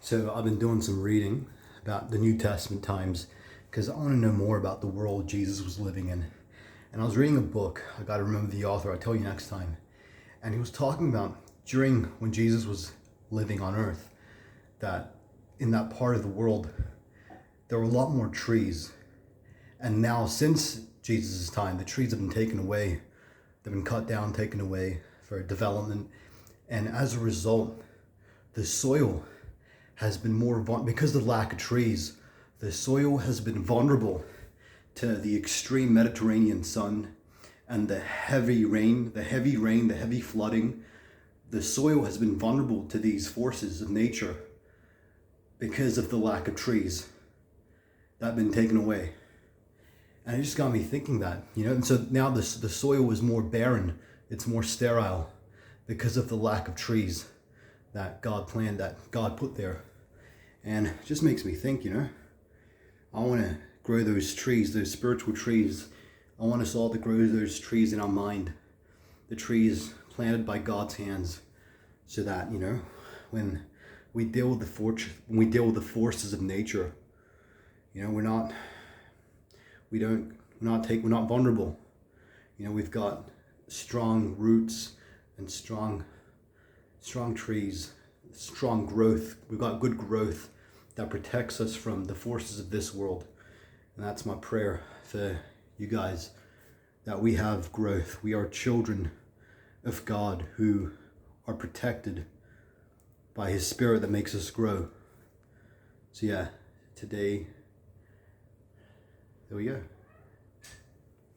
So I've been doing some reading about the New Testament times because I want to know more about the world Jesus was living in. And I was reading a book. I got to remember the author. I'll tell you next time. And he was talking about during when Jesus was living on earth, that in that part of the world, there were a lot more trees. And now since Jesus' time, the trees have been taken away. They've been cut down, taken away for development. And as a result, the soil has been because of the lack of trees, the soil has been vulnerable to the extreme Mediterranean sun and the heavy rain, the heavy flooding. The soil has been vulnerable to these forces of nature because of the lack of trees that have been taken away. And it just got me thinking that, and so now the soil is more barren, it's more sterile because of the lack of trees that God planned, that God put there. And it just makes me think, I want to grow those trees, those spiritual trees. I want us all to grow those trees in our mind, the trees planted by God's hands, so that, when we deal with the forces of nature, we're not vulnerable. We've got strong roots and strong trees, strong growth. We've got good growth that protects us from the forces of this world. And that's my prayer for you guys, that we have growth. We are children of God who are protected by His Spirit that makes us grow. So today, there we go.